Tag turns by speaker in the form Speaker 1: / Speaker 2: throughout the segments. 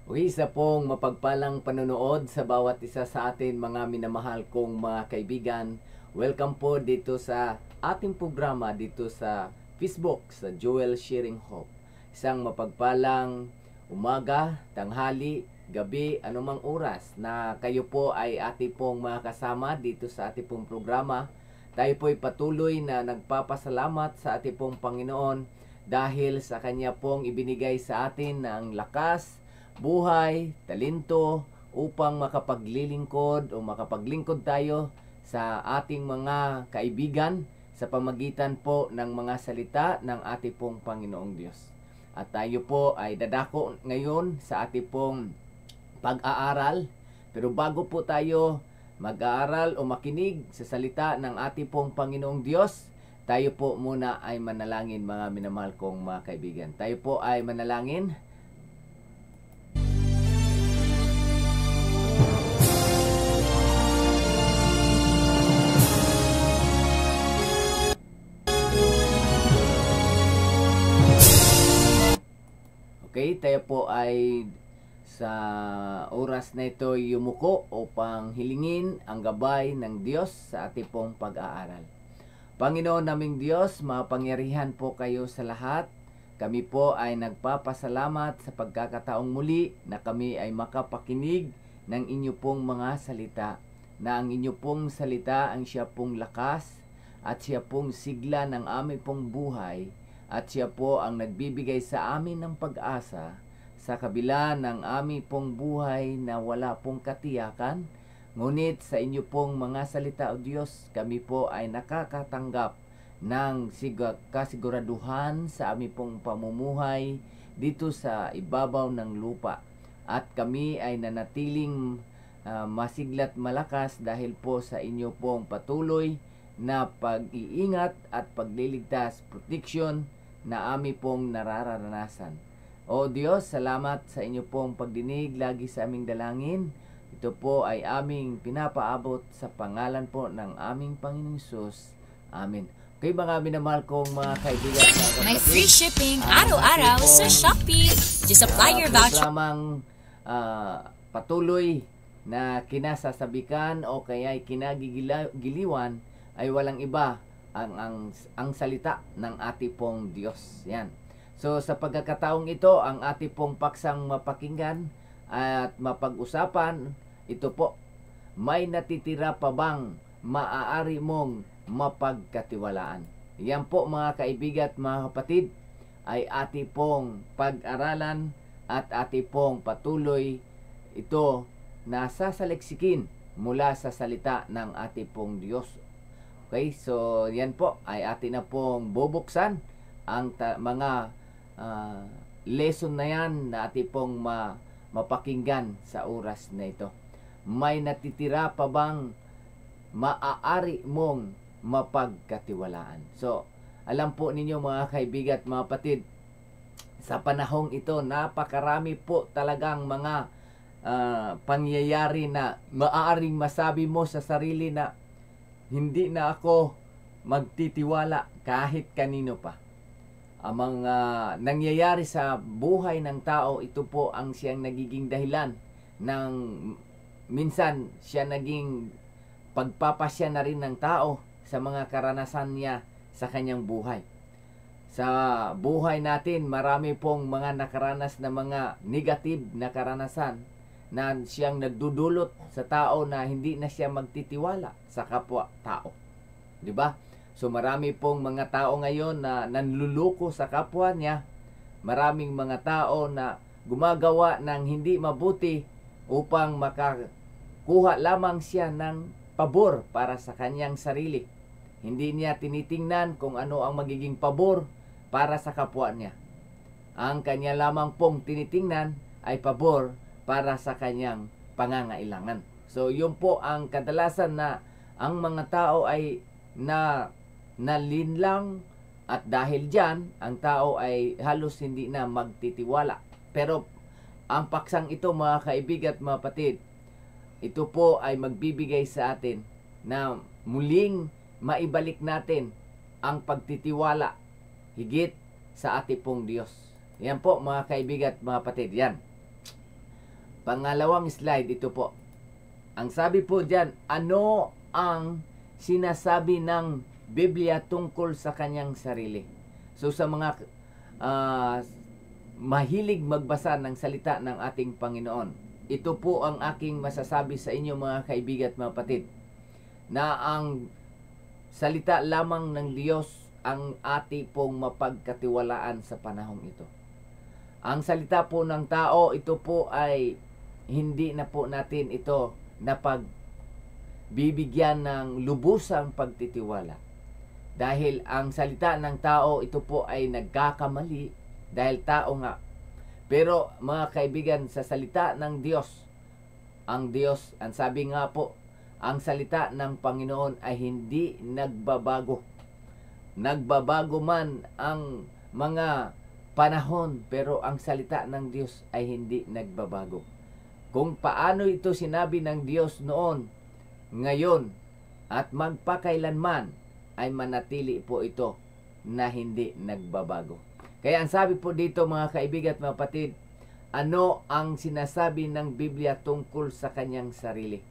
Speaker 1: Isa pong mapagpalang panonood sa bawat isa sa atin mga minamahal kong mga kaibigan. Welcome po dito sa ating programa dito sa Facebook sa Joel Sharing Hope. Isang mapagpalang umaga, tanghali, gabi, anumang oras na kayo po ay ating pong makasama dito sa ating pong programa. Tayo po'y patuloy na nagpapasalamat sa ating pong Panginoon dahil sa Kanya pong ibinigay sa atin ng lakas, buhay, talento upang makapaglilingkod o makapaglingkod tayo sa ating mga kaibigan sa pamagitan po ng mga salita ng ating pong Panginoong Diyos. At tayo po ay dadako ngayon sa ating pong pag-aaral. Pero bago po tayo mag-aaral o makinig sa salita ng ating pong Panginoong Diyos, tayo po muna ay manalangin mga minamahal kong mga kaibigan. Tayo po ay manalangin. Okay, tayo po ay sa oras na ito yumuko upang hilingin ang gabay ng Diyos sa ating pong pag-aaral. Panginoon naming Diyos, mapangyarihan po kayo sa lahat. Kami po ay nagpapasalamat sa pagkakataong muli na kami ay makapakinig ng inyo pong mga salita. Na ang inyo pong salita ang siya pong lakas at siya pong sigla ng aming pong buhay. At siya po ang nagbibigay sa amin ng pag-asa sa kabila ng aming pong buhay na wala pong katiyakan. Ngunit sa inyo pong mga salita o Diyos, kami po ay nakakatanggap ng kasiguraduhan sa aming pong pamumuhay dito sa ibabaw ng lupa. At kami ay nanatiling masigla't malakas dahil po sa inyo pong patuloy na pag-iingat at pagliligtas, protection na amin pong nararanasan. O Diyos, salamat sa inyo pong pagdinig lagi sa aming dalangin. Ito po ay aming pinapaabot sa pangalan po ng aming Panginoong Hesus. Amen. Okay, mga minamahal kong mga kaibigan,
Speaker 2: may free shipping araw-araw sa Shopee. Just apply your voucher.
Speaker 1: Programang patuloy na kinasasabikan o kaya ay kinagigiliwan ay walang iba ang salita ng ating pong Diyos. Yan. So sa pagkakataong ito, ang ating pong paksang mapakinggan at mapag-usapan, ito po, may natitira pa bang maaari mong mapagkatiwalaan? Yan po mga kaibigan at mga kapatid, ay ating pong pag-aralan at ating pong patuloy ito na sasaliksikin mula sa salita ng ating pong Diyos. Okay, so yan po ay atin na pong bubuksan ang mga lesson na yan na atin pong mapakinggan sa oras na ito. May natitira pa bang maaari mong mapagkatiwalaan? So, alam po ninyo mga kaibigan at mga kapatid, sa panahong ito, napakarami po talagang mga pangyayari na maaaring masabi mo sa sarili na hindi na ako magtitiwala kahit kanino pa. Ang mga nangyayari sa buhay ng tao, ito po ang siyang nagiging dahilan ng minsan siya naging pagpapasya na rin ng tao sa mga karanasan niya sa kanyang buhay. Sa buhay natin, marami pong mga nakaranas na mga negative na karanasan na siyang nagdudulot sa tao na hindi na siya magtitiwala sa kapwa tao. 'Di ba? So marami pong mga tao ngayon na nanluluko sa kapwa niya. Maraming mga tao na gumagawa ng hindi mabuti upang makakuha lamang siya ng pabor para sa kanyang sarili. Hindi niya tinitingnan kung ano ang magiging pabor para sa kapwa niya. Ang kanya lamang pong tinitingnan ay pabor para sa kanyang pangangailangan. So, yun po ang kadalasan na ang mga tao ay nalinlang at dahil dyan, ang tao ay halos hindi na magtitiwala. Pero, ang paksang ito mga kaibigan at mga kapatid, ito po ay magbibigay sa atin na muling maibalik natin ang pagtitiwala higit sa ating pong Diyos. Yan po mga kaibigan at mga kapatid, yan. Pangalawang slide, ito po. Ang sabi po dyan, ano ang sinasabi ng Biblia tungkol sa kanyang sarili? So sa mga mahilig magbasa ng salita ng ating Panginoon, ito po ang aking masasabi sa inyo mga kaibigan at mga kapatid, na ang salita lamang ng Diyos ang ati pong mapagkatiwalaan sa panahong ito. Ang salita po ng tao, ito po ay hindi na po natin ito bibigyan ng lubusang pagtitiwala. Dahil ang salita ng tao, ito po ay nagkakamali dahil tao nga. Pero mga kaibigan, sa salita ng Diyos, ang Diyos, ang sabi nga po, ang salita ng Panginoon ay hindi nagbabago. Nagbabago man ang mga panahon, pero ang salita ng Diyos ay hindi nagbabago. Kung paano ito sinabi ng Diyos noon, ngayon, at magpakailanman, ay manatili po ito na hindi nagbabago. Kaya ang sabi po dito mga kaibigan at mga kapatid, ano ang sinasabi ng Biblia tungkol sa kanyang sarili?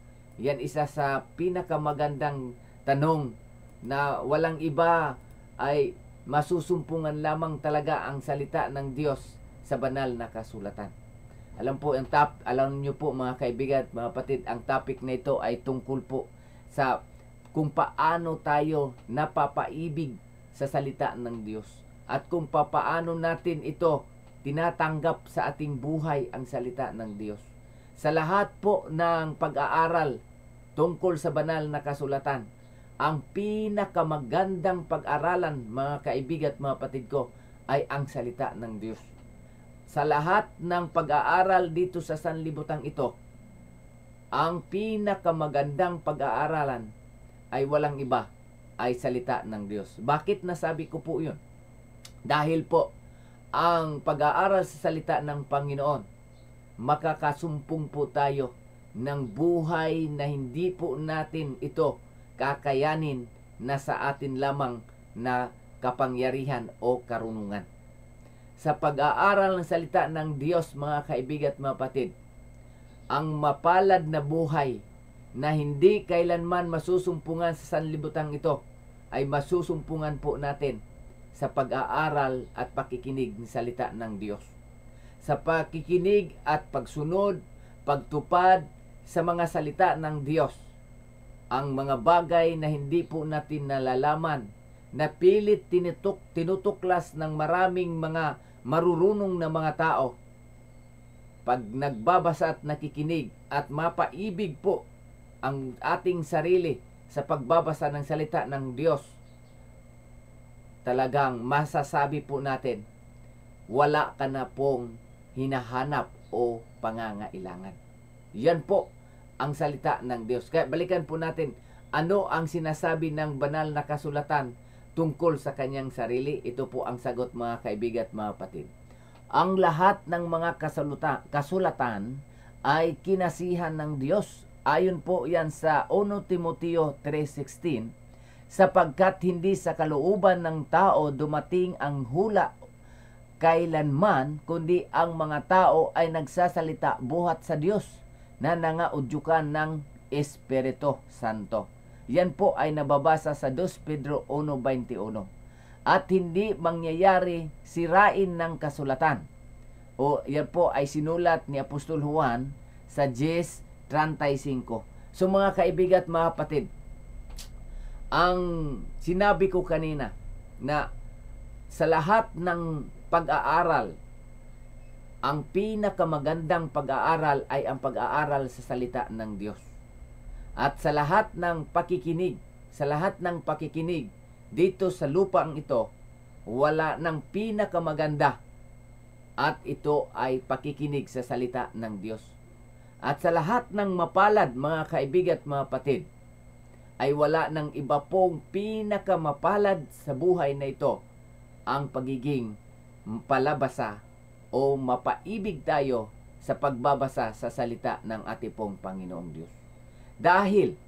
Speaker 1: Yan isa sa pinakamagandang tanong na walang iba ay masusumpungan lamang talaga ang salita ng Diyos sa banal na kasulatan. Alam niyo po mga kaibigan at mga kapatid, ang topic na ito ay tungkol po sa kung paano tayo napapaibig sa salita ng Diyos at kung paano natin ito tinatanggap sa ating buhay ang salita ng Diyos. Sa lahat po ng pag-aaral tungkol sa banal na kasulatan, ang pinakamagandang pag-aralan mga kaibigan at mga kapatid ko ay ang salita ng Diyos. Sa lahat ng pag-aaral dito sa sanlibutan ito, ang pinakamagandang pag-aaralan ay walang iba, ay salita ng Diyos. Bakit nasabi ko po yun? Dahil po, ang pag-aaral sa salita ng Panginoon, makakasumpong po tayo ng buhay na hindi po natin ito kakayanin na sa atin lamang na kapangyarihan o karunungan. Sa pag-aaral ng salita ng Diyos, mga kaibigan at mga kapatid, ang mapalad na buhay na hindi kailanman masusumpungan sa sanlibutan ito ay masusumpungan po natin sa pag-aaral at pakikinig ng salita ng Diyos. Sa pakikinig at pagsunod, pagtupad sa mga salita ng Diyos, ang mga bagay na hindi po natin nalalaman, na pilit tinutuklas ng maraming mga marurunong na mga tao, pag nagbabasa at nakikinig at mapaibig po ang ating sarili sa pagbabasa ng salita ng Diyos, talagang masasabi po natin, wala ka na pong hinahanap o pangangailangan. Yan po ang salita ng Diyos. Kaya balikan po natin, ano ang sinasabi ng banal na kasulatan tungkol sa kanyang sarili? Ito po ang sagot mga kaibigan at mga kapatid. Ang lahat ng mga kasulatan ay kinasihan ng Diyos. Ayon po yan sa 1 Timoteo 3:16, sapagkat hindi sa kalooban ng tao dumating ang hula kailanman, kundi ang mga tao ay nagsasalita buhat sa Diyos na nangaudyukan ng Espiritu Santo. Yan po ay nababasa sa 2 Pedro 1:21. At hindi mangyayari sirain ng kasulatan. O yan po ay sinulat ni Apostol Juan sa 10:35. So mga kaibigan at mga kapatid, ang sinabi ko kanina na sa lahat ng pag-aaral, ang pinakamagandang pag-aaral ay ang pag-aaral sa salita ng Diyos. At sa lahat ng pakikinig, dito sa lupang ito, wala ng pinakamaganda at ito ay pakikinig sa salita ng Diyos. At sa lahat ng mapalad mga kaibigan at mga kapatid, ay wala ng iba pong pinakamapalad sa buhay na ito ang pagiging palabasa o mapaibig tayo sa pagbabasa sa salita ng ating pong Panginoong Diyos. Dahil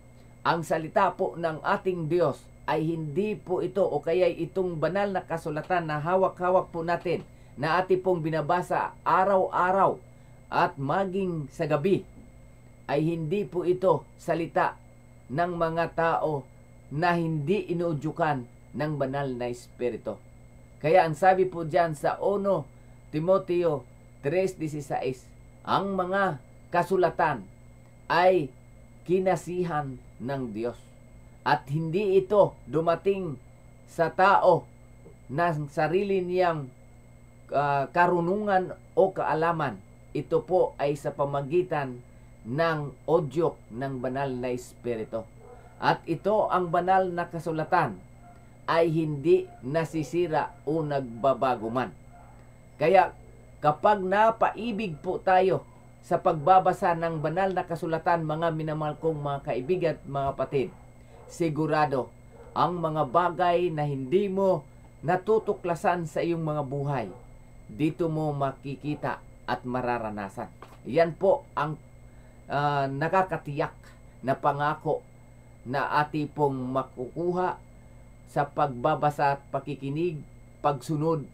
Speaker 1: ang salita po ng ating Diyos ay hindi po ito o kaya itong banal na kasulatan na hawak-hawak po natin na ating pong binabasa araw-araw at maging sa gabi ay hindi po ito salita ng mga tao na hindi inuudyukan ng banal na Espiritu. Kaya ang sabi po diyan sa 1 Timoteo 3:16, ang mga kasulatan ay kinasihan ng Diyos at hindi ito dumating sa tao ng sarili niyang karunungan o kaalaman. Ito po ay sa pamagitan ng udyok ng banal na Espiritu. At ito ang banal na kasulatan ay hindi nasisira o nagbabago man. Kaya kapag napaibig po tayo sa pagbabasa ng banal na kasulatan, mga minamahal kong mga kaibigan at mga kapatid, sigurado ang mga bagay na hindi mo natutuklasan sa iyong mga buhay, dito mo makikita at mararanasan. Yan po ang nakakatiyak na pangako na ati pong makukuha sa pagbabasa at pakikinig, pagsunod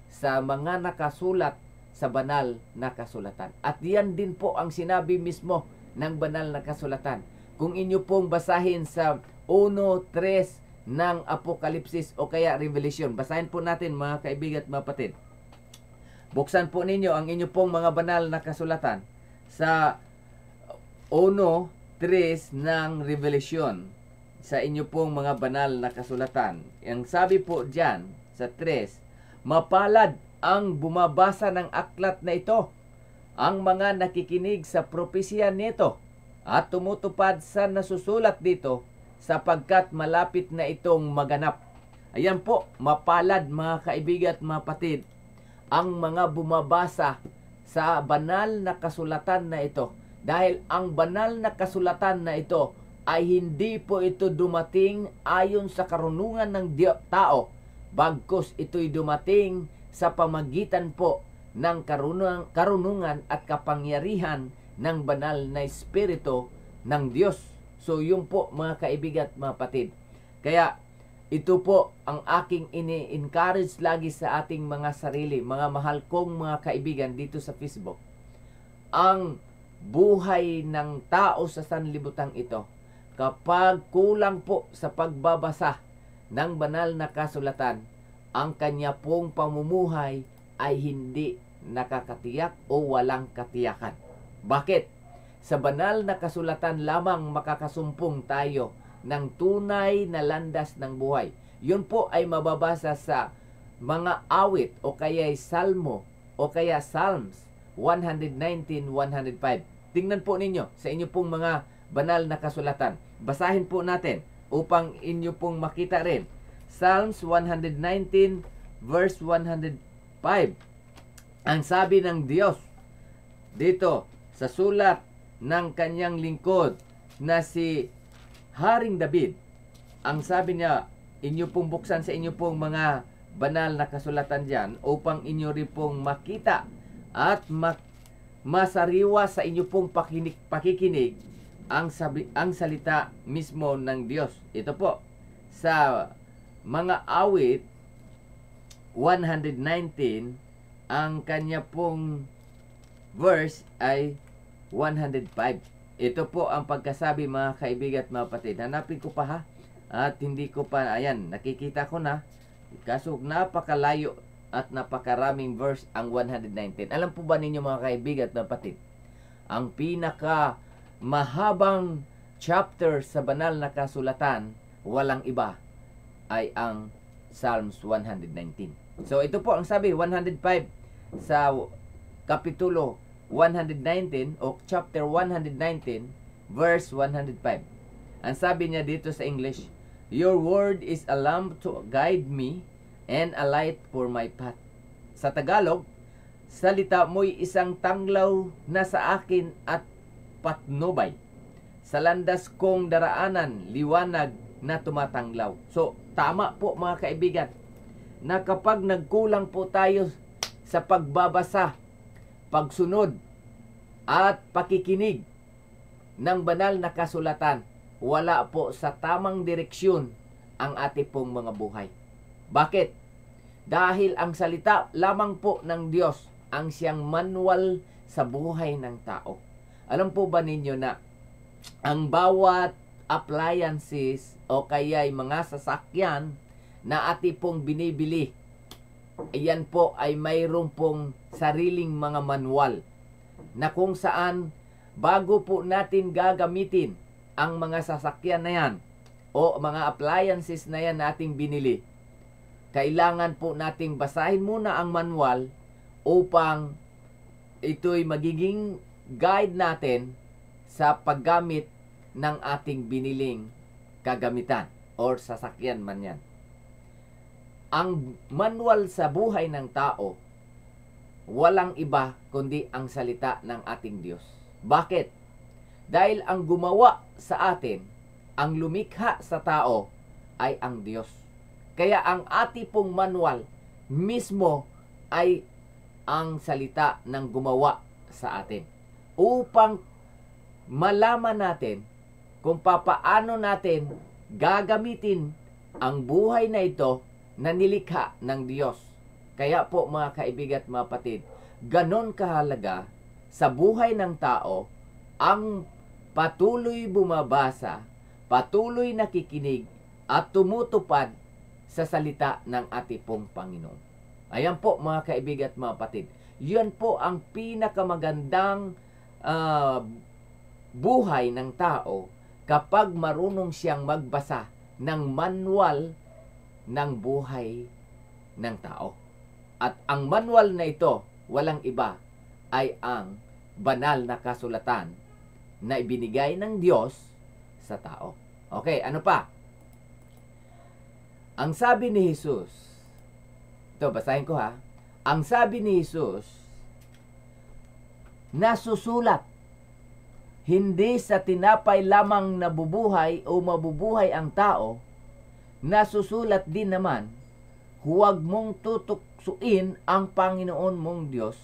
Speaker 1: sa mga nakasulat sa banal na kasulatan. At yan din po ang sinabi mismo ng banal na kasulatan. Kung inyo pong basahin sa 1:3 ng Apokalipsis o kaya Revelation, basahin po natin mga kaibigan at mga kapatid. Buksan po ninyo ang inyo pong mga banal na kasulatan sa 1:3 ng Revelation, sa inyo pong mga banal na kasulatan. Ang sabi po diyan sa 3, mapalad ang bumabasa ng aklat na ito, ang mga nakikinig sa propesya nito at tumutupad sa nasusulat dito, sapagkat malapit na itong maganap. Ayan po, mapalad mga kaibigan at mga patid ang mga bumabasa sa banal na kasulatan na ito. Dahil ang banal na kasulatan na ito ay hindi po ito dumating ayon sa karunungan ng tao, bagkus ito'y dumating sa pamagitan po ng karunungan at kapangyarihan ng banal na Espiritu ng Diyos. So yun po mga kaibigan at mga patid. Kaya ito po ang aking ini-encourage lagi sa ating mga sarili, mga mahal kong mga kaibigan dito sa Facebook. Ang buhay ng tao sa sanlibutan ito, kapag kulang po sa pagbabasa ng banal na kasulatan, ang kanya pong pamumuhay ay hindi nakakatiyak o walang katiyakan. Bakit? Sa banal na kasulatan lamang makakasumpong tayo ng tunay na landas ng buhay. Yun po ay mababasa sa mga awit o kaya salmo o kaya Psalms 119-105. Tingnan po ninyo sa inyo pong mga banal na kasulatan. Basahin po natin upang inyo pong makita rin. Psalms 119 verse 105. Ang sabi ng Diyos dito sa sulat ng kanyang lingkod na si Haring David, ang sabi niya, inyo pong buksan sa inyo pong mga banal na kasulatan dyan upang inyo rin pong makita at masariwa sa inyo pong pakikinig ang salita mismo ng Diyos. Ito po sa mga awit 119, ang kanya pong verse ay 105. Ito po ang pagkasabi mga kaibigan at mga kapatid. Hanapin ko pa ha. At hindi ko pa, ayan, nakikita ko na. Kaso napakalayo at napakaraming verse ang 119. Alam po ba ninyo mga kaibigan at mga kapatid? Ang pinaka mahabang chapter sa banal na kasulatan, walang iba, ay ang Psalms 119. So ito po ang sabi, 105 sa kapitulo 119 o chapter 119 verse 105. Ang sabi niya dito sa English, your word is a lamp to guide me and a light for my path. Sa Tagalog, salita mo'y isang tanglaw na sa akin at patnubay. Sa landas kong daraanan, liwanag na tumatanglaw. So, tama po mga kaibigan, na kapag nagkulang po tayo sa pagbabasa, pagsunod, at pakikinig ng banal na kasulatan, wala po sa tamang direksyon ang ating pong mga buhay. Bakit? Dahil ang salita lamang po ng Diyos ang siyang manual sa buhay ng tao. Alam po ba ninyo na ang bawat appliances o kaya'y mga sasakyan na ati pong binibili, iyan po ay mayroon pong sariling mga manual na kung saan bago po natin gagamitin ang mga sasakyan na yan o mga appliances na yan nating binili, kailangan po nating basahin muna ang manual upang ito'y magiging guide natin sa paggamit ng ating biniling kagamitan or sasakyan man yan. Ang manual sa buhay ng tao, walang iba kundi ang salita ng ating Diyos. Bakit? Dahil ang gumawa sa atin, ang lumikha sa tao, ay ang Diyos. Kaya ang ati pong manual mismo ay ang salita ng gumawa sa atin. Upang malaman natin kung papaano natin gagamitin ang buhay na ito na nilikha ng Diyos. Kaya po mga kaibigan at mga kapatid, ganon kahalaga sa buhay ng tao ang patuloy bumabasa, patuloy nakikinig at tumutupad sa salita ng ating pong Panginoon. Ayan po mga kaibigan at mga kapatid, yan po ang pinakamagandang buhay ng tao kapag marunong siyang magbasa ng manual ng buhay ng tao. At ang manual na ito, walang iba, ay ang banal na kasulatan na ibinigay ng Diyos sa tao. Okay, ano pa? Ang sabi ni Jesus, ito, basahin ko ha. Ang sabi ni Jesus, nasusulat, hindi sa tinapay lamang nabubuhay o mabubuhay ang tao, nasusulat din naman, huwag mong tutuksuin ang Panginoon mong Diyos.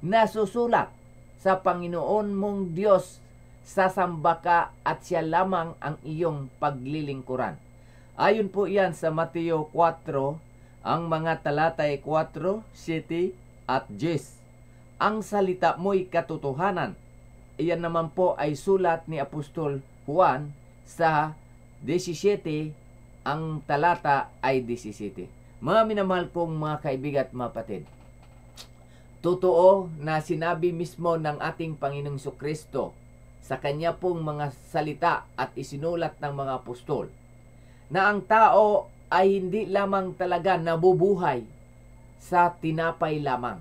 Speaker 1: Nasusulat, sa Panginoon mong Diyos, sasamba ka at siya lamang ang iyong paglilingkuran. Ayon po yan sa Mateo 4, ang mga talatay 4, 7 at 10. Ang salita mo'y katotohanan. Iyan naman po ay sulat ni Apostol Juan sa 17, ang talata ay 17. Mga minamahal kong mga kaibigan at mga kapatid, totoo na sinabi mismo ng ating Panginoong Jesucristo sa kanya pong mga salita at isinulat ng mga apostol na ang tao ay hindi lamang talaga nabubuhay sa tinapay lamang.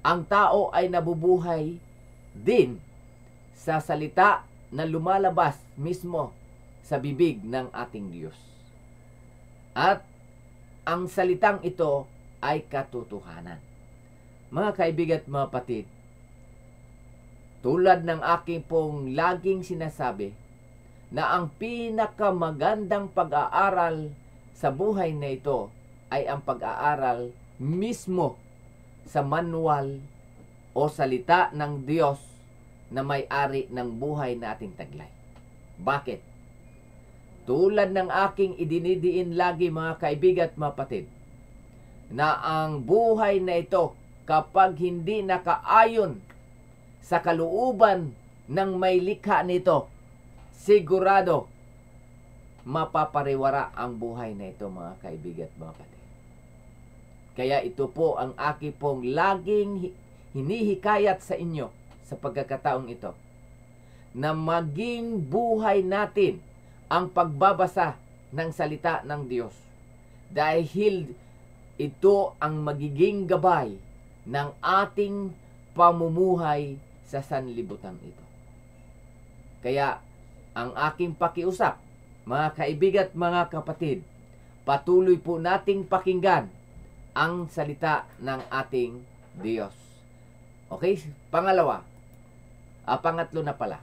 Speaker 1: Ang tao ay nabubuhay din sa salita na lumalabas mismo sa bibig ng ating Diyos. At ang salitang ito ay katotohanan. Mga kaibigan at mga kapatid, tulad ng aking pong laging sinasabi, na ang pinakamagandang pag-aaral sa buhay na ito ay ang pag-aaral mismo sa manual o salita ng Diyos na may-ari ng buhay na ating taglay. Bakit? Tulad ng aking idinidiin lagi mga kaibigan at mga kapatid, na ang buhay na ito kapag hindi nakaayon sa kalooban ng may likha nito, sigurado mapapariwara ang buhay na ito mga kaibigan at mga kapatid. Kaya ito po ang aking pong laging hinihikayat sa inyo sa pagkakataong ito, na maging buhay natin ang pagbabasa ng salita ng Diyos, dahil ito ang magiging gabay ng ating pamumuhay sa sanlibutan ito. Kaya ang aking pakiusap, mga kaibigan at mga kapatid, patuloy po nating pakinggan ang salita ng ating Diyos. Okay? Pangatlo na pala.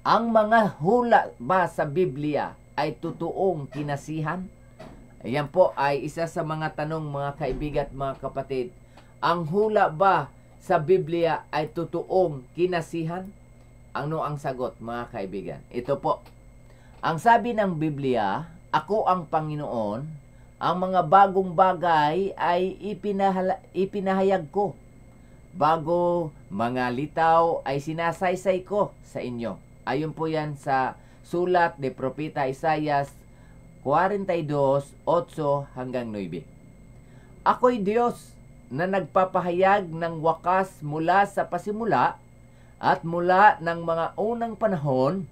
Speaker 1: Ang mga hula ba sa Biblia ay totoong kinasihan? Ayan po ay isa sa mga tanong mga kaibigan at mga kapatid. Ang hula ba sa Biblia ay totoong kinasihan? Ano ang sagot mga kaibigan? Ito po. Ang sabi ng Biblia, ako ang Panginoon, ang mga bagong bagay ay ipinahayag ko. bago mga litaw ay sinasaysay ko sa inyo. Ayon po yan sa sulat ni Propeta Isaias 42:8-9. Ako'y Diyos na nagpapahayag ng wakas mula sa pasimula at mula ng mga unang panahon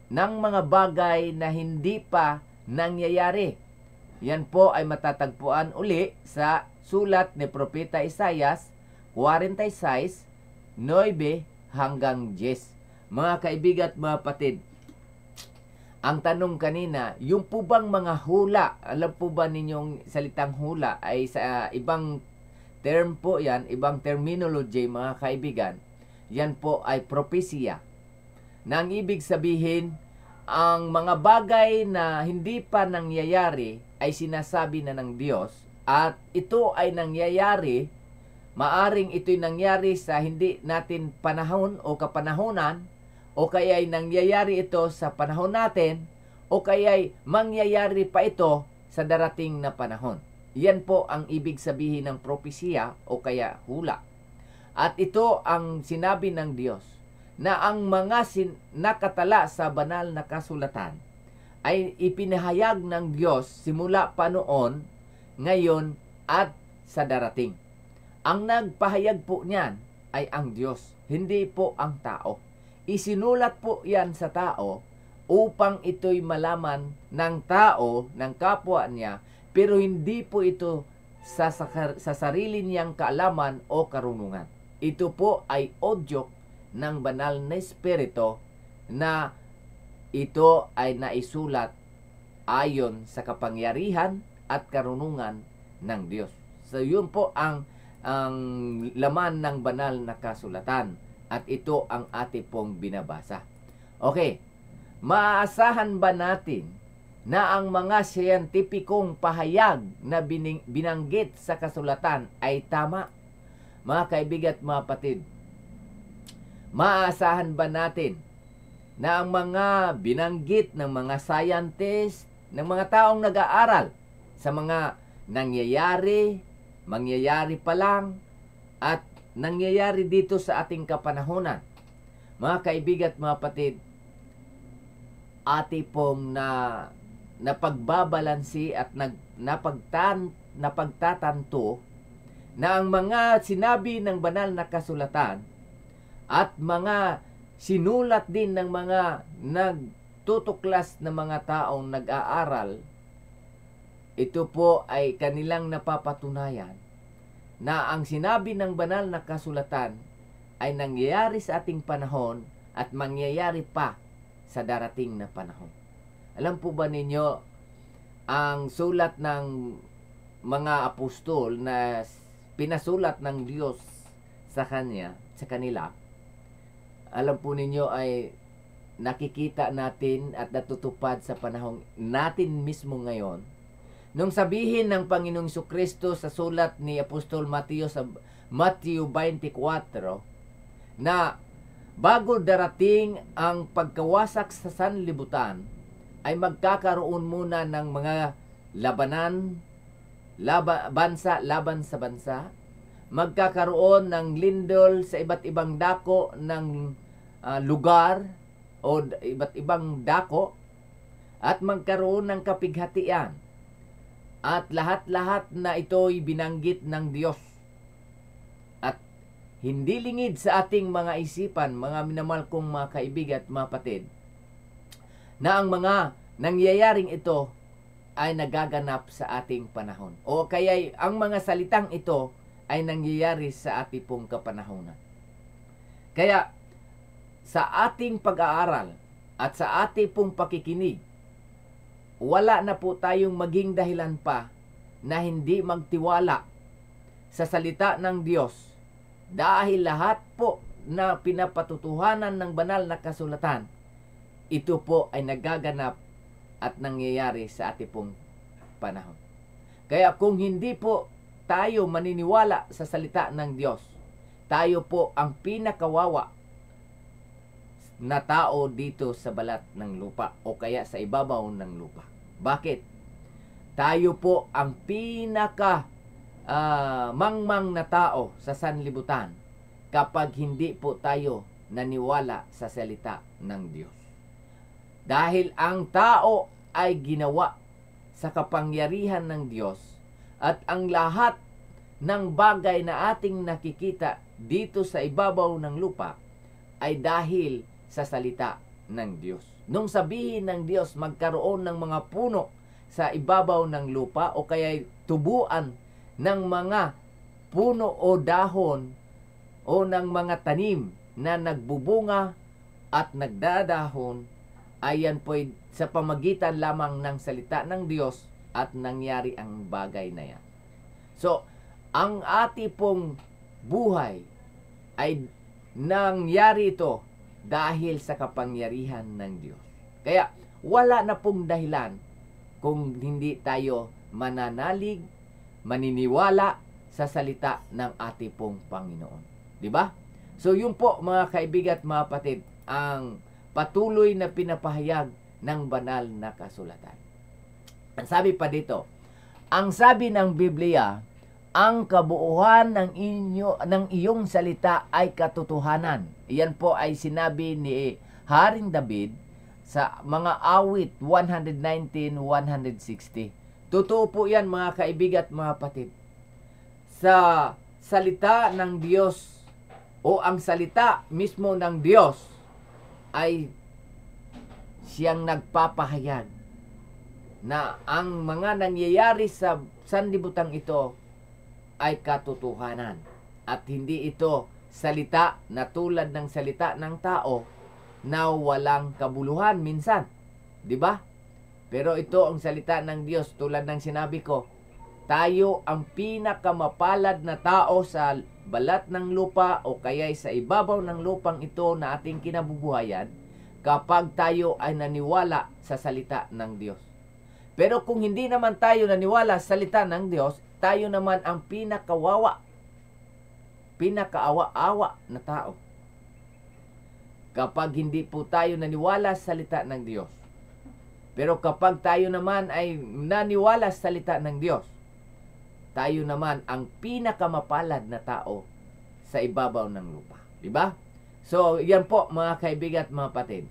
Speaker 1: ng mga bagay na hindi pa nangyayari. Yan po ay matatagpuan uli sa sulat ni Propeta Isaias 46:9-10. Mga kaibigan at mga kapatid, ang tanong kanina, yung po bang mga hula, alam po ba ninyong salitang hula ay sa ibang term po yan, ibang terminology mga kaibigan, yan po ay propesya. Na ang ibig sabihin, ang mga bagay na hindi pa nangyayari ay sinasabi na ng Diyos at ito ay nangyayari, maaring ito'y nangyari sa hindi natin panahon o kapanahonan, o kaya ay nangyayari ito sa panahon natin, o kaya ay mangyayari pa ito sa darating na panahon. Yan po ang ibig sabihin ng propesya o kaya hula. At ito ang sinabi ng Diyos na ang mga nakatala sa banal na kasulatan ay ipinahayag ng Diyos simula pa noon, ngayon at sa darating. Ang nagpahayag po niyan ay ang Diyos, hindi po ang tao. Isinulat po yan sa tao upang ito'y malaman ng tao, ng kapwa niya, pero hindi po ito sa sarili niyang kaalaman o karunungan. Ito po ay udyok ng banal na espiritu na ito ay naisulat ayon sa kapangyarihan at karunungan ng Diyos. So yun po ang laman ng banal na kasulatan at ito ang ating pong binabasa. Okay, maaasahan ba natin na ang mga siyentipikong pahayag na binanggit sa kasulatan ay tama? Mga kaibigan at mga kapatid, maaasahan ba natin na ang mga binanggit ng mga scientist, ng mga taong nag-aaral sa mga nangyayari, mangyayari pa lang, at nangyayari dito sa ating kapanahonan? Mga kaibigan at mga kapatid, ati pong napagbabalansi at napagtatanto na ang mga sinabi ng banal na kasulatan at mga sinulat din ng mga nagtutuklas na mga taong nag-aaral, ito po ay kanilang napapatunayan na ang sinabi ng banal na kasulatan ay nangyayari sa ating panahon at mangyayari pa sa darating na panahon. Alam po ba ninyo, ang sulat ng mga apostol na pinasulat ng Diyos sa kanila, alam po ninyo ay nakikita natin at natutupad sa panahon natin mismo ngayon. Nung sabihin ng Panginoong Jesucristo sa sulat ni Apostol Mateo sa Matthew 24 na bago darating ang pagkawasak sa sanlibutan, ay magkakaroon muna ng mga labanan, bansa laban sa bansa, magkakaroon ng lindol sa iba't ibang dako ng lugar o iba't ibang dako, at magkaroon ng kapighatian. At lahat-lahat na ito'y binanggit ng Diyos. At hindi lingid sa ating mga isipan, mga minamahal kong mga kaibigan at mga kapatid, na ang mga nangyayaring ito ay nagaganap sa ating panahon. O kaya ang mga salitang ito ay nangyayari sa ating pong kapanahonan. Kaya sa ating pag-aaral at sa ating pong pakikinig, wala na po tayong maging dahilan pa na hindi magtiwala sa salita ng Diyos, dahil lahat po na pinapatutuhanan ng banal na kasulatan, ito po ay nagaganap at nangyayari sa ating pong panahon. Kaya kung hindi po tayo maniniwala sa salita ng Diyos, tayo po ang pinakawawa na tao dito sa balat ng lupa o kaya sa ibabaw ng lupa. Bakit? Tayo po ang pinaka mangmang na tao sa sanlibutan kapag hindi po tayo naniwala sa salita ng Diyos. Dahil ang tao ay ginawa sa kapangyarihan ng Diyos at ang lahat ng bagay na ating nakikita dito sa ibabaw ng lupa ay dahil sa salita ng Diyos. Nung sabihin ng Diyos magkaroon ng mga puno sa ibabaw ng lupa o kaya tubuan ng mga puno o dahon o ng mga tanim na nagbubunga at nagdadahon, ayan po sa pamagitan lamang ng salita ng Diyos at nangyari ang bagay na yan. So, ang ati pong buhay ay nangyari ito dahil sa kapangyarihan ng Diyos. Kaya wala na pong dahilan kung hindi tayo mananalig, maniniwala sa salita ng ating pong Panginoon. Di ba? So yun po mga kaibigan at mga kapatid, ang patuloy na pinapahayag ng banal na kasulatan. Ang sabi pa dito, ang sabi ng Biblia, ang kabuuan ng iyong salita ay katotohanan. Iyan po ay sinabi ni Haring David sa mga awit 119-160. Totoo po yan mga kaibigan at mga kapatid. Sa salita ng Diyos o ang salita mismo ng Diyos ay siyang nagpapahayag na ang mga nangyayari sa sanlibutan ito ay katotohanan at hindi ito salita na tulad ng salita ng tao na walang kabuluhan minsan, di ba? Pero ito ang salita ng Diyos tulad ng sinabi ko, tayo ang pinakamapalad na tao sa balat ng lupa o kaya sa ibabaw ng lupang ito na ating kinabubuhayan kapag tayo ay naniwala sa salita ng Diyos. Pero kung hindi naman tayo naniwala sa salita ng Diyos, tayo naman ang pinakaawa-awa na tao. Kapag hindi po tayo naniwala sa salita ng Diyos. Pero kapag tayo naman ay naniwala sa salita ng Diyos, tayo naman ang pinakamapalad na tao sa ibabaw ng lupa. Diba? So, yan po mga kaibigan at mga kapatid.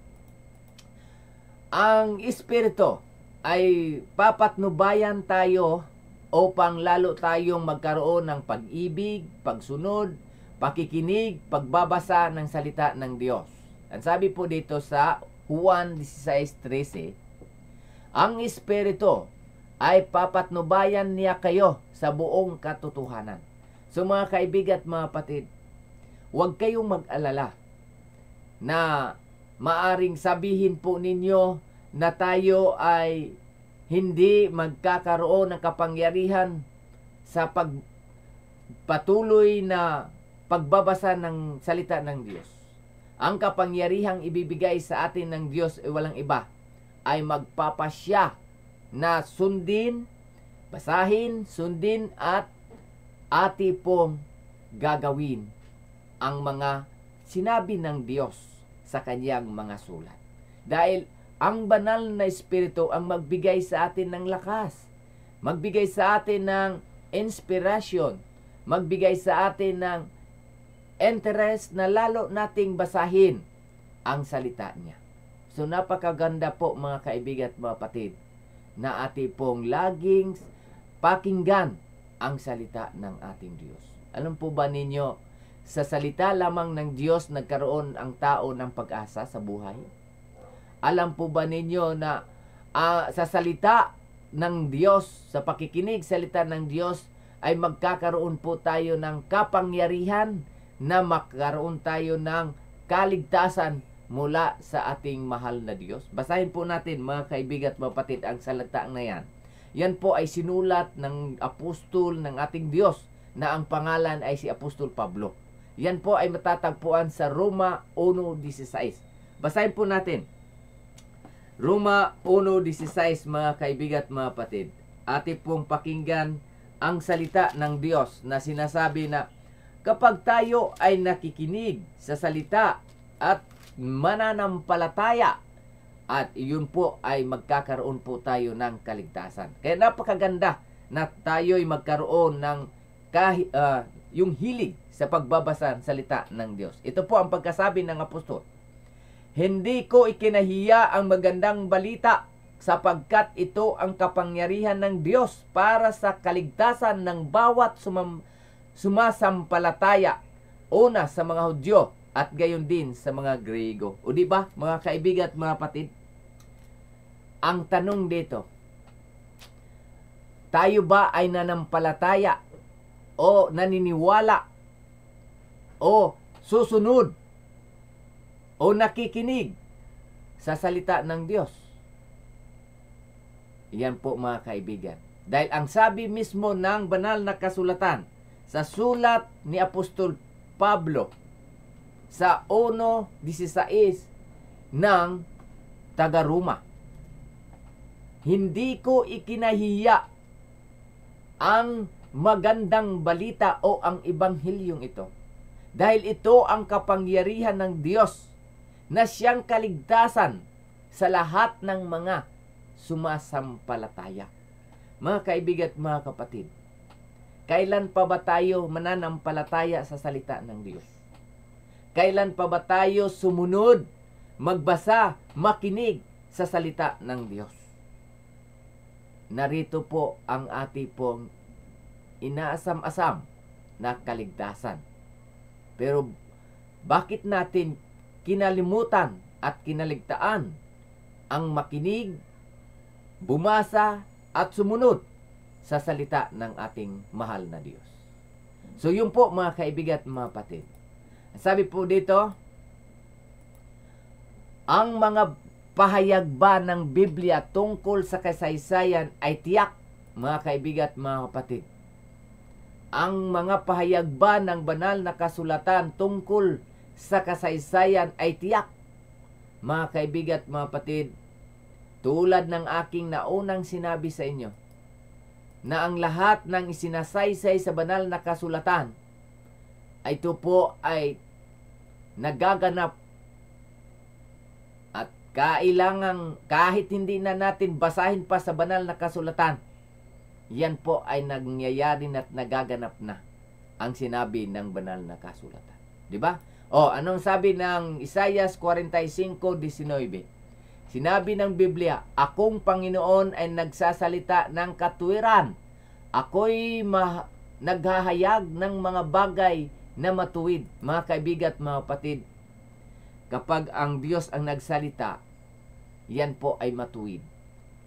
Speaker 1: Ang Espiritu ay papatnubayan tayo upang lalo tayong magkaroon ng pag-ibig, pagsunod, pakikinig, pagbabasa ng salita ng Diyos. Ang sabi po dito sa Juan 16:13, ang Espiritu ay papatnubayan niya kayo sa buong katotohanan. So mga kaibigan at mga kapatid, huwag kayong mag-alala na maaring sabihin po ninyo na tayo ay hindi magkakaroon ng kapangyarihan sa patuloy na pagbabasa ng salita ng Diyos. Ang kapangyarihang ibibigay sa atin ng Diyos ay walang iba, ay magpapasya na sundin, basahin, sundin at ati pong gagawin ang mga sinabi ng Diyos sa kanyang mga sulat. Dahil ang banal na Espiritu ang magbigay sa atin ng lakas, magbigay sa atin ng inspirasyon, magbigay sa atin ng interest na lalo nating basahin ang salita niya. So napakaganda po mga kaibigan at mga kapatid na ating pong laging pakinggan ang salita ng ating Diyos. Alam po ba ninyo, sa salita lamang ng Diyos nagkaroon ang tao ng pag-asa sa buhay? Alam po ba ninyo na sa salita ng Diyos, sa pakikinig salita ng Diyos, ay magkakaroon po tayo ng kapangyarihan na magkaroon tayo ng kaligtasan mula sa ating mahal na Diyos? Basahin po natin mga kaibigan at kapatid ang salita na yan. Yan po ay sinulat ng apostol ng ating Diyos na ang pangalan ay si Apostol Pablo. Yan po ay matatagpuan sa Roma 1:16. Basahin po natin. Roma 1:16 mga kaibigan at mga kapatid. Ating pong pakinggan ang salita ng Diyos na sinasabi na kapag tayo ay nakikinig sa salita at mananampalataya, at iyon po ay magkakaroon po tayo ng kaligtasan. Kaya napakaganda na tayo ay magkaroon ng yung hilig sa pagbabasa ng salita ng Diyos. Ito po ang pagkasabi ng apostol. Hindi ko ikinahiya ang magandang balita sapagkat ito ang kapangyarihan ng Diyos para sa kaligtasan ng bawat sumasampalataya, una sa mga Hudyo at gayon din sa mga Grego. O di ba, mga kaibigan at mga kapatid? Ang tanong dito, tayo ba ay nanampalataya o naniniwala o susunod o nakikinig sa salita ng Diyos? Yan po mga kaibigan. Dahil ang sabi mismo ng banal na kasulatan sa sulat ni Apostol Pablo sa 1:16 ng taga-Roma, hindi ko ikinahiya ang magandang balita o ang ebanghilyong ito. Dahil ito ang kapangyarihan ng Diyos na siyang kaligtasan sa lahat ng mga sumasampalataya. Mga kaibigan at mga kapatid, kailan pa ba tayo mananampalataya sa salita ng Diyos? Kailan pa ba tayo sumunod, magbasa, makinig sa salita ng Diyos? Narito po ang ating pong inaasam-asam na kaligtasan. Pero bakit natin kinalimutan at kinaligtaan ang makinig, bumasa at sumunod sa salita ng ating mahal na Diyos? So yun po mga kaibigan at mga kapatid. Sabi po dito, ang mga pahayag ba ng Biblia tungkol sa kasaysayan ay tiyak, mga kaibigan at mga kapatid? Ang mga pahayag ba ng banal na kasulatan tungkol sa kasaysayan ay tiyak, mga kaibigan at mga kapatid? Tulad ng aking naunang sinabi sa inyo, na ang lahat ng isinasaysay sa banal na kasulatan ay ito po ay nagaganap. At kailangan, kahit hindi na natin basahin pa sa banal na kasulatan, yan po ay nangyayari at nagaganap na ang sinabi ng banal na kasulatan. Di ba? O, anong sabi ng Isaiah 45:19? Sinabi ng Biblia, akong Panginoon ay nagsasalita ng katuwiran. Ako'y naghahayag ng mga bagay na matuwid. Mga kaibigan at mga kapatid, kapag ang Diyos ang nagsalita, yan po ay matuwid.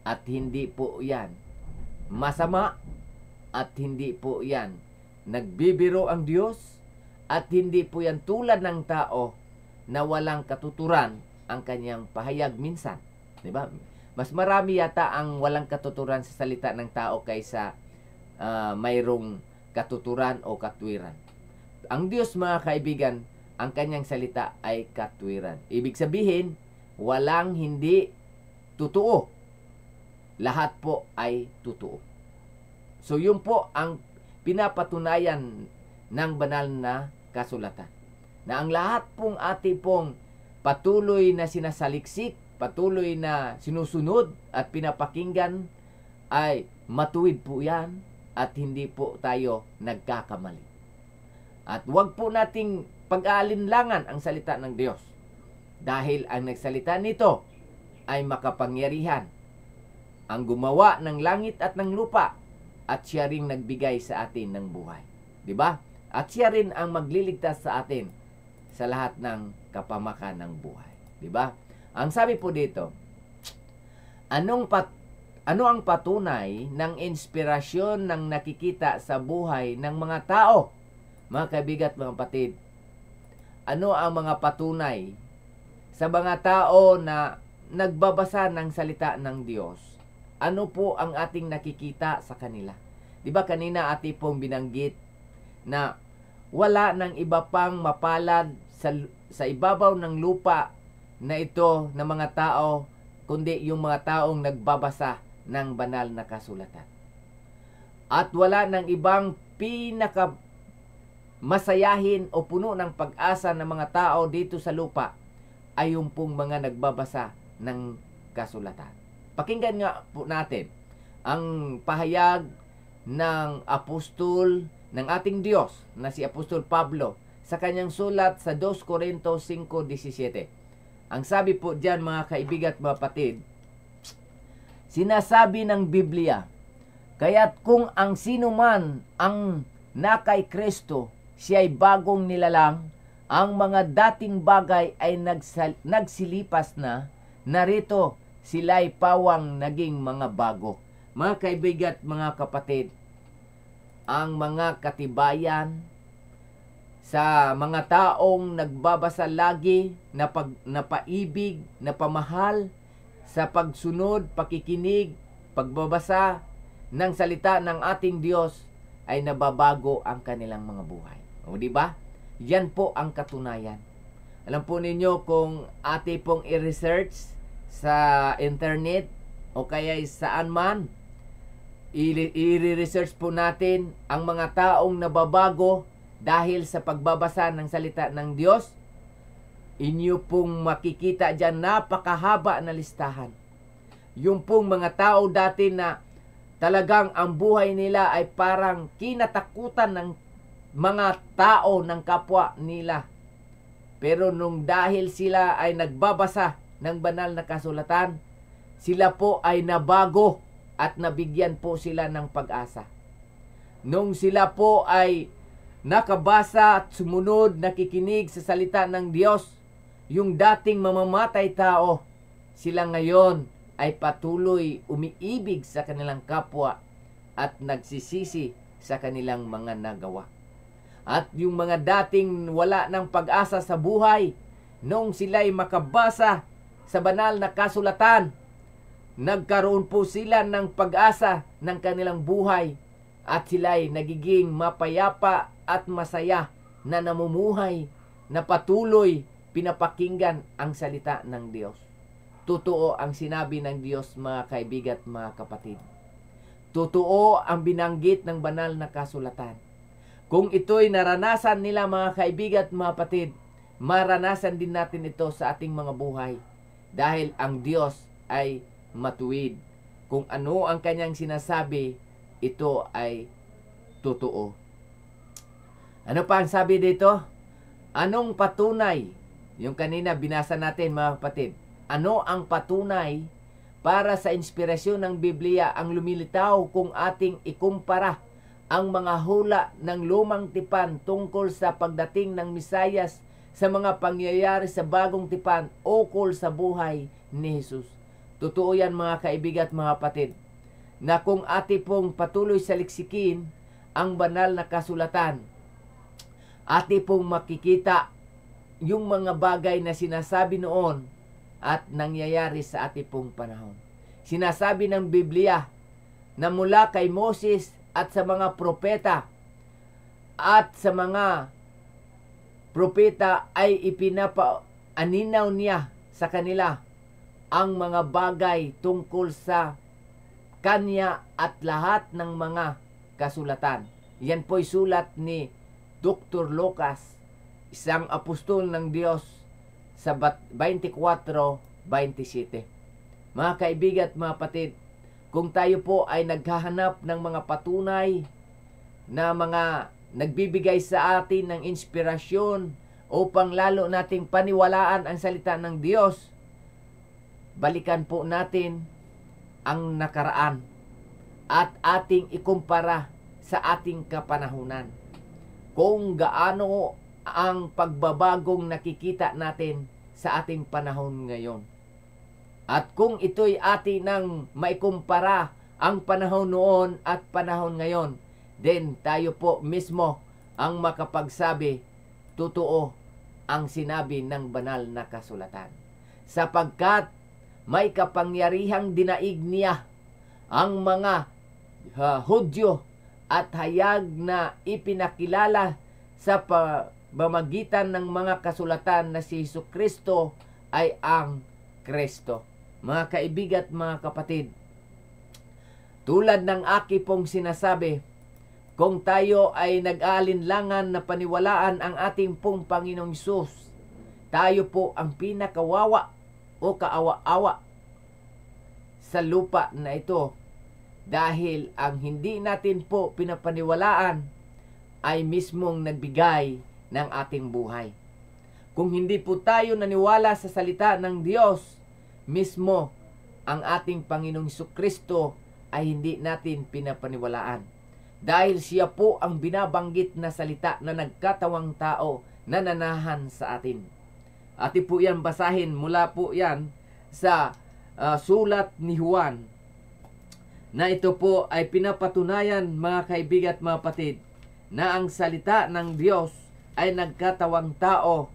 Speaker 1: At hindi po yan masama, at hindi po yan nagbibiro ang Diyos, at hindi po yan tulad ng tao na walang katuturan ang kanyang pahayag minsan. Diba? Mas marami yata ang walang katuturan sa salita ng tao kaysa mayroong katuturan o katwiran. Ang Diyos, mga kaibigan, ang kanyang salita ay katwiran. Ibig sabihin, walang hindi totoo. Lahat po ay totoo. So yun po ang pinapatunayan ng banal na kasulatan. Na ang lahat pong ating pong patuloy na sinasaliksik, patuloy na sinusunod at pinapakinggan ay matuwid po yan at hindi po tayo nagkakamali. At huwag po nating pag-aalinlangan ang salita ng Diyos. Dahil ang nagsalita nito ay makapangyarihan, ang gumawa ng langit at ng lupa, at siya ring nagbigay sa atin ng buhay. Diba? At siya rin ang magliligtas sa atin sa lahat ng kapamakan ng buhay. Diba? Ang sabi po dito, ano ang patunay ng inspirasyon ng nakikita sa buhay ng mga tao? Mga kaibigan at mga kapatid, ano ang mga patunay sa mga tao na nagbabasa ng salita ng Diyos? Ano po ang ating nakikita sa kanila? Diba kanina ating pong binanggit na wala ng iba pang mapalad sa ibabaw ng lupa na ito ng mga tao, kundi yung mga taong nagbabasa ng banal na kasulatan. At wala ng ibang masayahin o puno ng pag-asa ng mga tao dito sa lupa ay yung pong mga nagbabasa ng kasulatan. Pakinggan nga po natin ang pahayag ng apostol ng ating Diyos na si Apostol Pablo sa kanyang sulat sa 2 Corinto 5:17. Ang sabi po diyan, mga kaibigan at mga kapatid, sinasabi ng Biblia, kaya't kung ang sino man ang nakay Kristo, siya ay bagong nilalang, ang mga dating bagay ay nagsilipas na, narito sila'y pawang naging mga bago. Mga kaibigan at mga kapatid, ang mga katibayan sa mga taong nagbabasa lagi na paibig, na pamahal sa pagsunod, pakikinig, pagbabasa ng salita ng ating Diyos, ay nababago ang kanilang mga buhay. O di ba? Yan po ang katunayan. Alam po ninyo, kung ate pong i-research sa internet o kaya saan man, i-research po natin ang mga taong nababago dahil sa pagbabasa ng salita ng Diyos, inyo pong makikita dyan napakahaba na listahan. Yung pong mga tao dati na talagang ang buhay nila ay parang kinatakutan ng mga tao ng kapwa nila. Pero nung dahil sila ay nagbabasa ng banal na kasulatan, sila po ay nabago at nabigyan po sila ng pag-asa. Nung sila po ay nakabasa at sumunod, nakikinig sa salita ng Diyos, yung dating mamamatay tao, sila ngayon ay patuloy umiibig sa kanilang kapwa at nagsisisi sa kanilang mga nagawa. At yung mga dating wala ng pag-asa sa buhay, nung sila'y makabasa sa banal na kasulatan, nagkaroon po sila ng pag-asa ng kanilang buhay at sila'y nagiging mapayapa at masaya na namumuhay, na patuloy pinapakinggan ang salita ng Diyos. Totoo ang sinabi ng Diyos, mga kaibigan at mga kapatid. Totoo ang binanggit ng banal na kasulatan. Kung ito'y naranasan nila, mga kaibigan at mga kapatid, maranasan din natin ito sa ating mga buhay. Dahil ang Diyos ay matuwid. Kung ano ang kanyang sinasabi, ito ay totoo. Ano pa ang sabi dito? Anong patunay? Yung kanina binasa natin, mga kapatid. Ano ang patunay para sa inspirasyon ng Biblia ang lumilitaw kung ating ikumpara ang mga hula ng lumang tipan tungkol sa pagdating ng Misayas sa mga pangyayari sa bagong tipan ukol sa buhay ni Jesus? Totoo yan, mga kaibigan at mga kapatid, na kung ati pong patuloy saliksikin ang banal na kasulatan, ati pong makikita yung mga bagay na sinasabi noon at nangyayari sa ati pong panahon. Sinasabi ng Biblia na mula kay Moses at sa mga propeta at sa mga propeta ay ipinapaaninaw niya sa kanila ang mga bagay tungkol sa kanya at lahat ng mga kasulatan. Yan po'y sulat ni Dr. Lucas, isang apostol ng Diyos, sa 24:27. Mga kaibigan at mga kapatid, kung tayo po ay naghahanap ng mga patunay na mga nagbibigay sa atin ng inspirasyon upang lalo nating paniwalaan ang salita ng Diyos, balikan po natin ang nakaraan at ating ikumpara sa ating kapanahunan. Kung gaano ang pagbabagong nakikita natin sa ating panahon ngayon. At kung ito'y atin nang maikumpara ang panahon noon at panahon ngayon, then tayo po mismo ang makapagsabi, totoo ang sinabi ng banal na kasulatan. Sapagkat may kapangyarihang dinaig niya ang mga Hudyo at hayag na ipinakilala sa pamamagitan ng mga kasulatan na si Jesucristo ay ang Kristo. Mga kaibigan at mga kapatid, tulad ng aki pong sinasabi, kung tayo ay nag-aalinlangan na paniwalaan ang ating pong Panginoong Hesus, tayo po ang pinakawawa o kaawa-awa sa lupa na ito, dahil ang hindi natin po pinapaniwalaan ay mismong nagbigay ng ating buhay. Kung hindi po tayo naniwala sa salita ng Diyos, mismo ang ating Panginoong Jesucristo ay hindi natin pinapaniwalaan. Dahil siya po ang binabanggit na salita na nagkatawang tao na nanahan sa atin. Atin po yan basahin mula po yan sa sulat ni Juan, na ito po ay pinapatunayan, mga kaibigan at mga kapatid, na ang salita ng Diyos ay nagkatawang tao.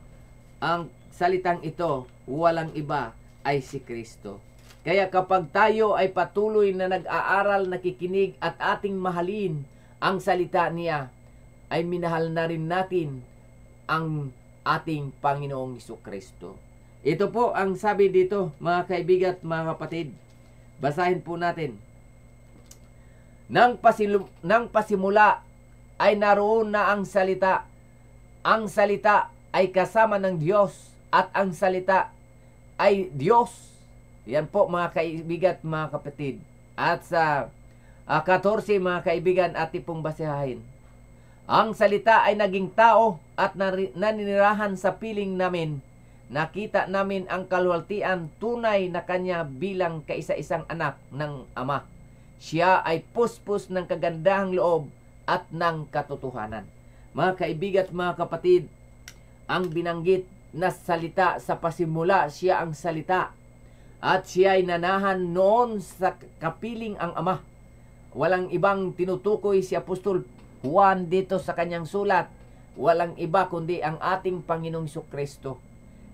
Speaker 1: Ang salitang ito, walang iba, ay si Kristo. Kaya kapag tayo ay patuloy na nag-aaral, nakikinig at ating mahalin ang salita niya, ay minahal na rin natin ang ating Panginoong Jesucristo. Ito po ang sabi dito, mga kaibigan at mga kapatid. Basahin po natin. Nang pasimula ay naroon na ang salita. Ang salita ay kasama ng Diyos at ang salita ay Diyos. Yan po, mga kaibigan at mga kapatid. At sa 14, mga kaibigan, ating pong basahin. Ang salita ay naging tao at naninirahan sa piling namin. Nakita namin ang kaluwalhatian tunay na kanya bilang kaisa-isang anak ng Ama. Siya ay puspos ng kagandahang loob at ng katotohanan. Mga kaibigan at mga kapatid, ang binanggit na salita sa pasimula, siya ang salita. At siya ay nanahan noon sa kapiling ang Ama. Walang ibang tinutukoy si Apostol Juan dito sa kanyang sulat. Walang iba kundi ang ating Panginoong Jesucristo,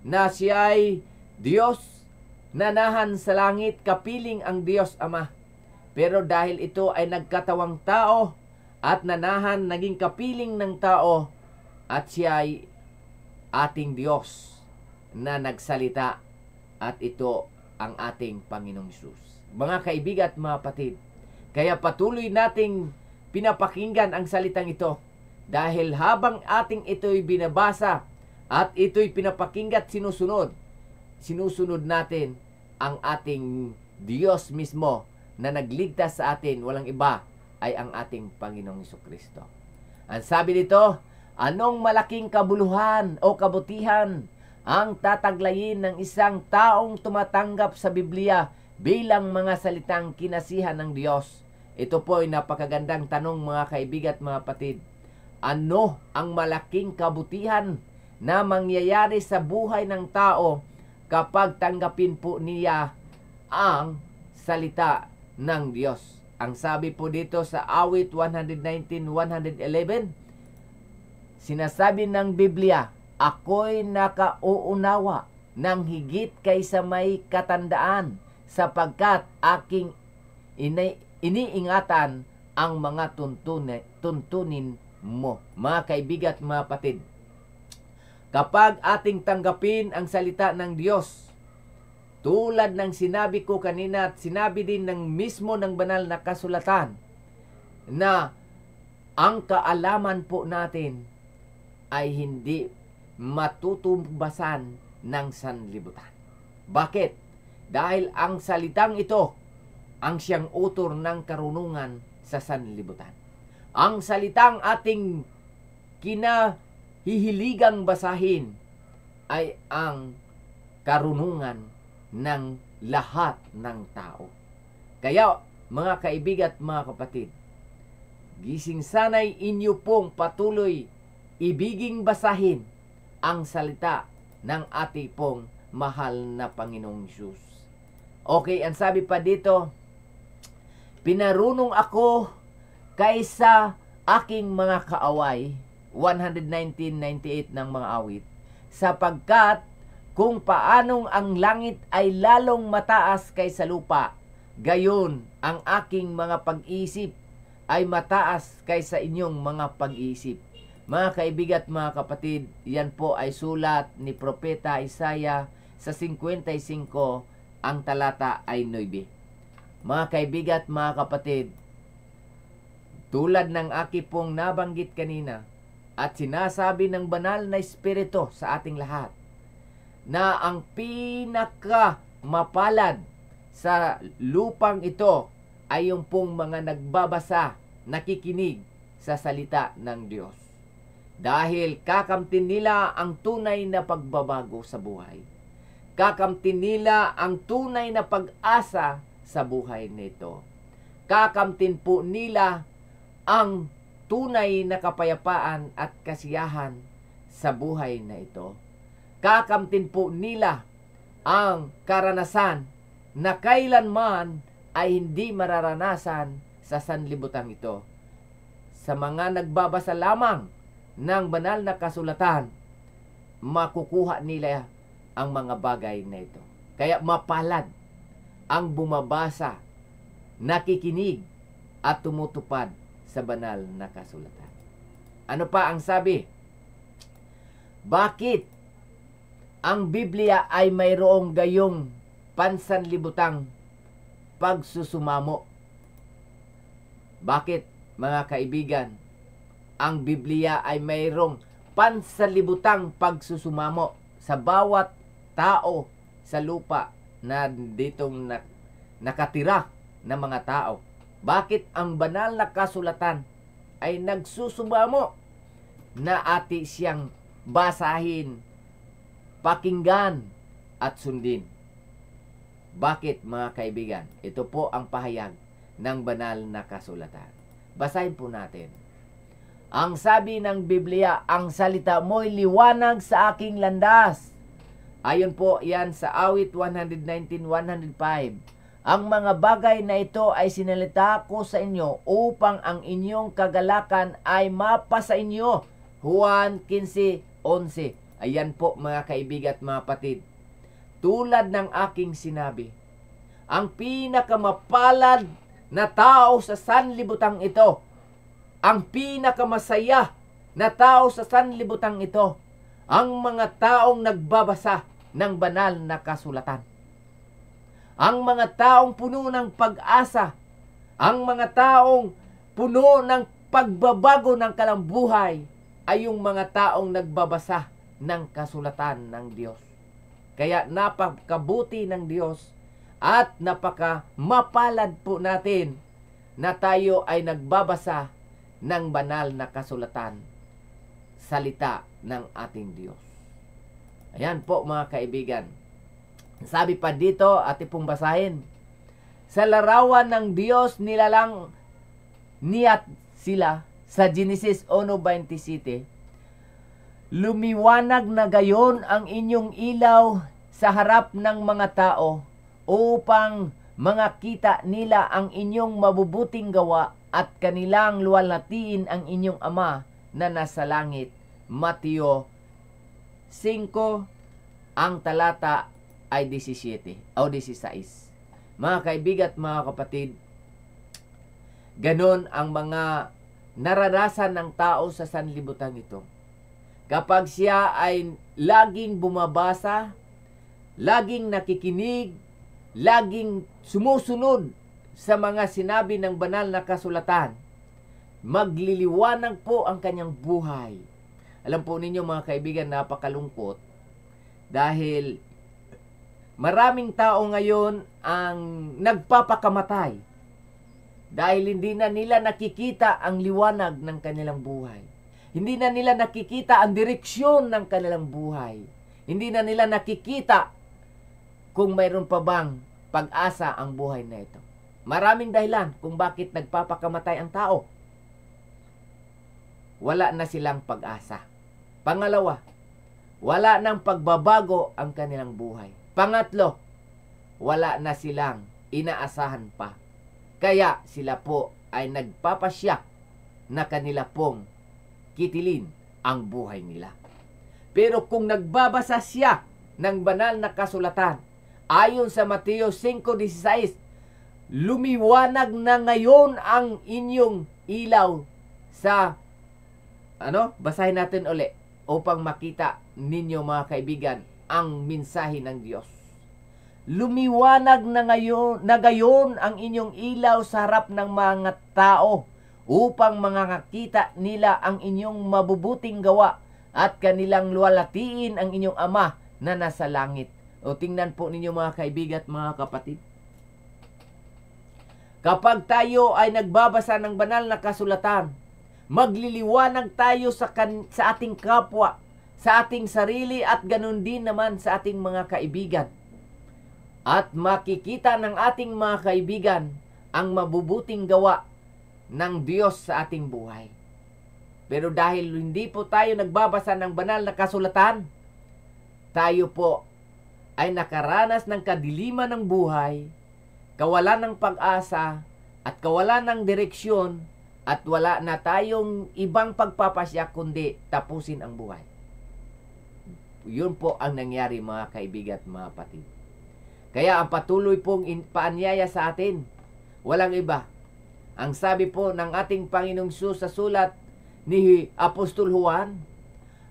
Speaker 1: na siya ay Diyos, nanahan sa langit, kapiling ang Diyos Ama. Pero dahil ito ay nagkatawang tao at nanahan, naging kapiling ng tao, at siya ay ating Diyos na nagsalita, at ito ang ating Panginoong Hesus. Mga kaibigan at mga kapatid, kaya patuloy nating pinapakinggan ang salitang ito, dahil habang ating ito'y binabasa at ito'y pinapakinggan at sinusunod natin ang ating Diyos mismo na nagligtas sa atin. Walang iba ay ang ating Panginoong Jesucristo. Ang sabi nito, anong malaking kabuluhan o kabutihan ang tataglayin ng isang taong tumatanggap sa Biblia bilang mga salitang kinasihan ng Diyos? Ito po ay napakagandang tanong, mga kaibigan at mga kapatid. Ano ang malaking kabutihan na mangyayari sa buhay ng tao kapag tanggapin po niya ang salita ng Diyos? Ang sabi po dito sa awit 119:111, sinasabi ng Biblia, ako'y nakauunawa ng higit kaysa may katandaan, sapagkat aking iniingatan ang mga tuntunin mo. Mga kaibigan at mga kapatid, kapag ating tanggapin ang salita ng Diyos, tulad ng sinabi ko kanina at sinabi din ng mismo ng banal na kasulatan, na ang kaalaman po natin ay hindi matutumbasan ng sanlibutan. Bakit? Dahil ang salitang ito ang siyang utor ng karunungan sa sanlibutan. Ang salitang ating kinahihiligang basahin ay ang karunungan ng lahat ng tao. Kaya, mga kaibigan at mga kapatid, gising sanay inyo pong patuloy ibiging basahin ang salita ng ating pong mahal na Panginoong Diyos. Okay, ang sabi pa dito, pinarunong ako kaysa aking mga kaaway, 119:98 ng mga awit, sapagkat kung paanong ang langit ay lalong mataas kaysa lupa, gayon ang aking mga pag-isip ay mataas kaysa inyong mga pag-isip. Mga kaibigan at mga kapatid, yan po ay sulat ni Propeta Isaiah sa 55, ang talata ay 9. Mga kaibigan at mga kapatid, tulad ng aki pong nabanggit kanina at sinasabi ng banal na Espiritu sa ating lahat, na ang pinaka mapalad sa lupang ito ay yung pong mga nagbabasa, nakikinig sa salita ng Diyos. Dahil kakamtin nila ang tunay na pagbabago sa buhay. Kakamtin nila ang tunay na pag-asa sa buhay nito. Kakamtin po nila ang tunay na kapayapaan at kasiyahan sa buhay na ito. Kakamtin po nila ang karanasan na kailanman ay hindi mararanasan sa sanlibutan ito. Sa mga nagbabasa lamang ng banal na kasulatan, makukuha nila ang mga bagay na ito. Kaya mapalad ang bumabasa, nakikinig at tumutupad sa banal na kasulatan. Ano pa ang sabi? Bakit ang Biblia ay mayroong gayong pansanlibutang pagsusumamo? Bakit, mga kaibigan, ang Biblia ay mayroong pansanlibutang pagsusumamo sa bawat tao sa lupa na ditong nakatira na mga tao? Bakit ang banal na kasulatan ay nagsusumamo na ati siyang basahin, pakinggan at sundin? Bakit, mga kaibigan? Ito po ang pahayag ng banal na kasulatan. Basahin po natin. Ang sabi ng Biblia, ang salita mo'y liwanag sa aking landas. Ayon po yan sa awit 119:105. Ang mga bagay na ito ay sinalita ko sa inyo upang ang inyong kagalakan ay mapa sa inyo. Juan 15:11. Ayan po, mga kaibigan at mga patid. Tulad ng aking sinabi, ang pinakamapalad na tao sa sanlibutang ito, ang pinakamasaya na tao sa sanlibutang ito, ang mga taong nagbabasa ng banal na kasulatan. Ang mga taong puno ng pag-asa, ang mga taong puno ng pagbabago ng kalambuhay, ay yung mga taong nagbabasa ng kasulatan ng Diyos. Kaya napakabuti ng Diyos at napakamapalad po natin na tayo ay nagbabasa ng banal na kasulatan, salita ng ating Diyos. Ayan po, mga kaibigan. Sabi pa dito, ati pong basahin. Sa larawan ng Diyos nilalang niya sila sa Genesis 1:27. Lumiwanag na gayon ang inyong ilaw sa harap ng mga tao upang makita nila ang inyong mabubuting gawa at kanilang luwalhatiin ang inyong Ama na nasa langit. Mateo 5, ang talata ay 17 o 16. Mga kaibigan at mga kapatid, ganon ang mga naranasan ng tao sa sanlibutan ito. Kapag siya ay laging bumabasa, laging nakikinig, laging sumusunod sa mga sinabi ng banal na kasulatan, magliliwanag po ang kanyang buhay. Alam po ninyo, mga kaibigan, napakalungkot dahil maraming tao ngayon ang nagpapakamatay dahil hindi na nila nakikita ang liwanag ng kanilang buhay. Hindi na nila nakikita ang direksyon ng kanilang buhay. Hindi na nila nakikita kung mayroon pa bang pag-asa ang buhay na ito. Maraming dahilan kung bakit nagpapakamatay ang tao. Wala na silang pag-asa. Pangalawa, wala nang pagbabago ang kanilang buhay. Pangatlo, wala na silang inaasahan pa. Kaya sila po ay nagpapasya na kanila pong kitilin ang buhay nila. Pero kung nagbabasa siya ng banal na kasulatan, ayon sa Mateo 5:16, lumiwanag na ngayon ang inyong ilaw sa basahin natin uli upang makita ninyo, mga kaibigan, ang mensahe ng Diyos. Lumiwanag na gayon ang inyong ilaw sa harap ng mga tao upang makakita nila ang inyong mabubuting gawa at kanilang luwalhatiin ang inyong Ama na nasa langit. O tingnan po ninyo, mga kaibigan at mga kapatid. Kapag tayo ay nagbabasa ng banal na kasulatan, Magliliwanag tayo sa ating kapwa, sa ating sarili at ganun din naman sa ating mga kaibigan. At makikita ng ating mga kaibigan ang mabubuting gawa ng Diyos sa ating buhay. Pero dahil hindi po tayo nagbabasa ng banal na kasulatan, tayo po ay nakaranas ng kadiliman ng buhay, kawalan ng pag-asa, at kawalan ng direksyon, at wala na tayong ibang pagpapasya kundi tapusin ang buhay. Yun po ang nangyari mga kaibigan at mga kapatid. Kaya ang patuloy pong paanyaya sa atin, walang iba. Ang sabi po ng ating Panginoong Hesus sa sulat ni Apostol Juan,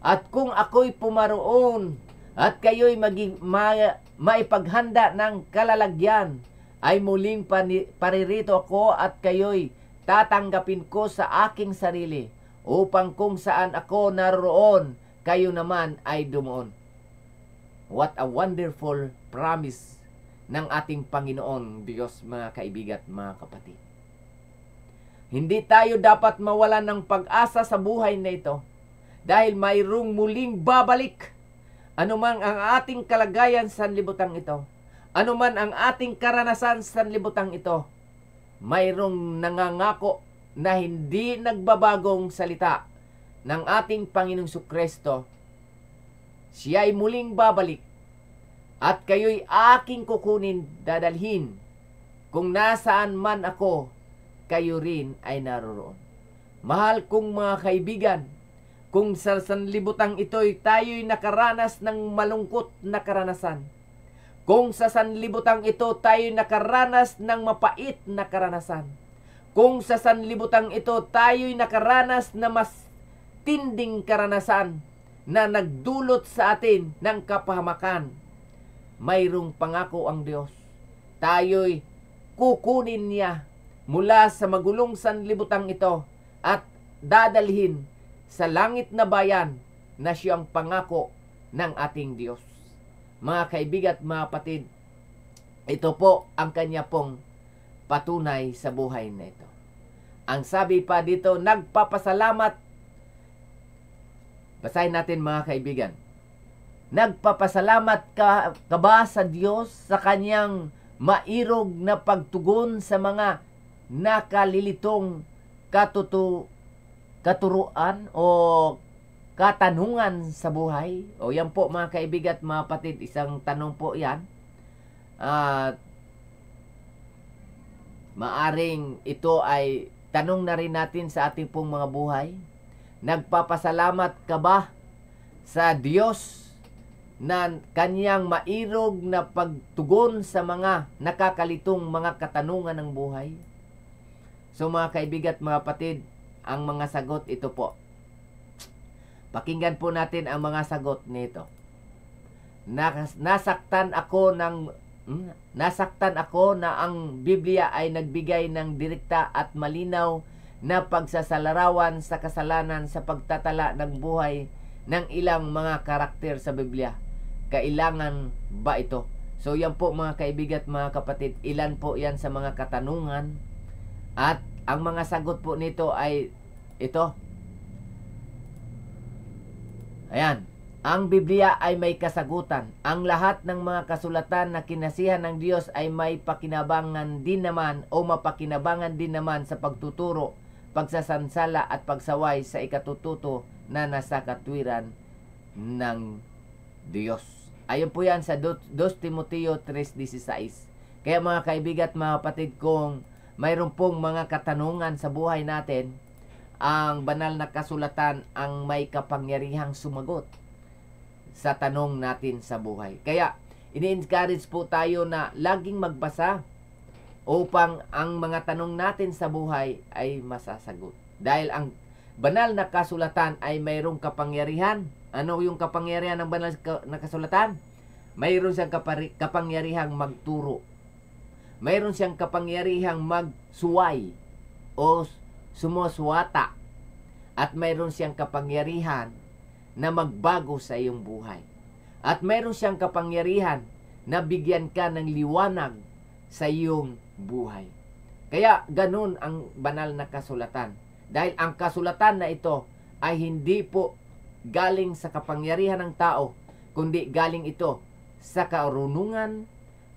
Speaker 1: at kung ako'y pumaroon at kayo'y maipaghanda ng kalalagyan, ay muling paririto ako at kayo'y tatanggapin ko sa aking sarili, upang kung saan ako naroon, kayo naman ay dumoon. What a wonderful promise ng ating Panginoon Diyos, mga kaibigan at mga kapatid. Hindi tayo dapat mawalan ng pag-asa sa buhay na ito, dahil mayroong muling babalik. Anuman ang ating kalagayan sa sanlibutan ito, anuman ang ating karanasan sa sanlibutan ito, mayroong nangangako na hindi nagbabagong salita ng ating Panginoong Jesucristo. Siya ay muling babalik, at kayo'y aking kukunin, dadalhin. Kung nasaan man ako, kayo rin ay naroroon. Mahal kong mga kaibigan, kung sa sanlibutan ito'y tayo'y nakaranas ng malungkot na karanasan, kung sa sanlibutan ito tayo'y nakaranas ng mapait na karanasan, kung sa sanlibutan ito tayo'y nakaranas na mas tinding karanasan na nagdulot sa atin ng kapahamakan, mayroong pangako ang Diyos. Tayo'y kukunin niya mula sa magulong sanlibutan ito at dadalhin sa langit na bayan na siyang pangako ng ating Diyos. Mga kaibigan at mga kapatid, ito po ang kanya pong patunay sa buhay na ito. Ang sabi pa dito, nagpapasalamat. Basahin natin mga kaibigan. Nagpapasalamat ka ba sa Diyos sa kanyang mairog na pagtugon sa mga nakalilitong katuruan o katanungan sa buhay? O yan po mga kaibigan at mga kapatid, isang tanong po yan. At maaring ito ay tanong na rin natin sa ating pong mga buhay. Nagpapasalamat ka ba sa Diyos na kanyang mairog na pagtugon sa mga nakakalitong mga katanungan ng buhay? So mga kaibigan at mga kapatid, ang mga sagot ito po. Pakinggan po natin ang mga sagot nito. Nasaktan ako na ang Biblia ay nagbigay ng direkta at malinaw na pagsasalarawan sa kasalanan sa pagtatala ng buhay ng ilang mga karakter sa Biblia. Kailangan ba ito? So yan po mga kaibigan at mga kapatid, ilan po yan sa mga katanungan, at ang mga sagot po nito ay ito. Ayan. Ang Biblia ay may kasagutan. Ang lahat ng mga kasulatan na kinasihan ng Diyos ay may pakinabangan din naman o mapakinabangan din naman sa pagtuturo, pagsasansala at pagsaway sa ikatututo na nasa katwiran ng Diyos. Ayon po yan sa 2 Timoteo 3:16. Kaya mga kaibigan at mga kapatid, kung mayroon pong mga katanungan sa buhay natin, ang banal na kasulatan ang may kapangyarihang sumagot sa tanong natin sa buhay. Kaya ini-encourage po tayo na laging magbasa upang ang mga tanong natin sa buhay ay masasagot. Dahil ang banal na kasulatan ay mayroong kapangyarihan. Ano yung kapangyarihan ng banal na kasulatan? Mayroon siyang kapangyarihang magturo. Mayroon siyang kapangyarihang magsuway o sumuswata. At mayroon siyang kapangyarihan na magbago sa iyong buhay. At mayroon siyang kapangyarihan na bigyan ka ng liwanag sa iyong buhay. Kaya ganun ang banal na kasulatan. Dahil ang kasulatan na ito ay hindi po galing sa kapangyarihan ng tao, kundi galing ito sa karunungan,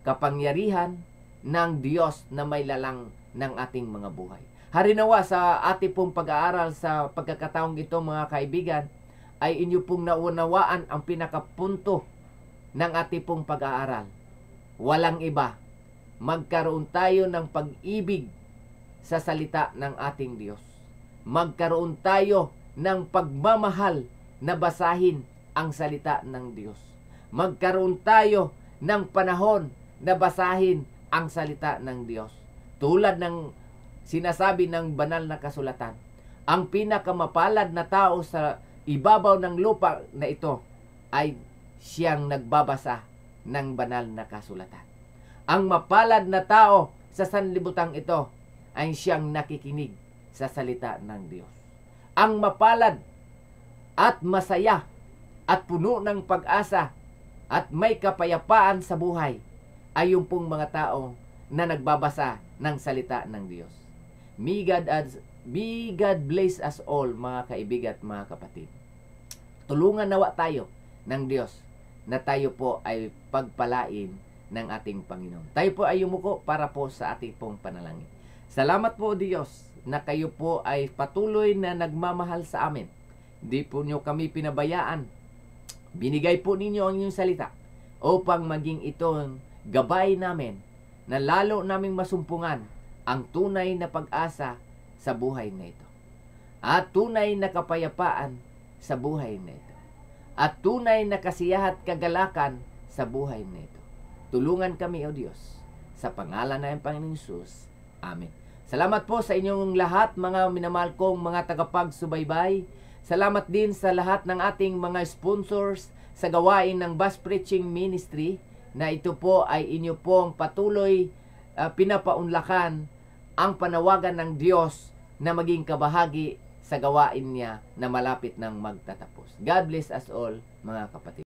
Speaker 1: kapangyarihan ng Diyos na may lalang ng ating mga buhay. Harinawa sa ating pong pag-aaral sa pagkakataong ito, mga kaibigan, ay inyo pong naunawaan ang pinakapunto ng ating pong pag-aaral. Walang iba, magkaroon tayo ng pag-ibig sa salita ng ating Diyos. Magkaroon tayo ng pagmamahal na basahin ang salita ng Diyos. Magkaroon tayo ng panahon na basahin ang salita ng Diyos. Tulad ng sinasabi ng banal na kasulatan, ang pinakamapalad na tao sa ibabaw ng lupa na ito ay siyang nagbabasa ng banal na kasulatan. Ang mapalad na tao sa sanlibutan ito ay siyang nakikinig sa salita ng Diyos. Ang mapalad at masaya at puno ng pag-asa at may kapayapaan sa buhay ay yung pong mga tao na nagbabasa ng salita ng Diyos. May God bless us all, mga kaibigan at mga kapatid. Tulungan nawa tayo ng Diyos na tayo po ay pagpalain ng ating Panginoon. Tayo po ay yumuko para po sa ating pong panalangin. Salamat po, Diyos, na kayo po ay patuloy na nagmamahal sa amin. Hindi po nyo kami pinabayaan. Binigay po ninyo ang inyong salita upang maging itong gabay namin na lalo naming masumpungan ang tunay na pag-asa sa buhay na ito. At tunay na kapayapaan sa buhay na ito. At tunay na kasiyahan at kagalakan sa buhay na ito. Tulungan kami, O Diyos, sa pangalan ng Panginoong Hesus. Amen. Salamat po sa inyong lahat, mga minamahal kong mga tagapagsubaybay. Salamat din sa lahat ng ating mga sponsors sa gawain ng Bus Preaching Ministry, na ito po ay inyo pong patuloy pinapaunlakan ang panawagan ng Diyos na maging kabahagi sa gawain niya na malapit ng magtatapos. God bless us all, mga kapatid.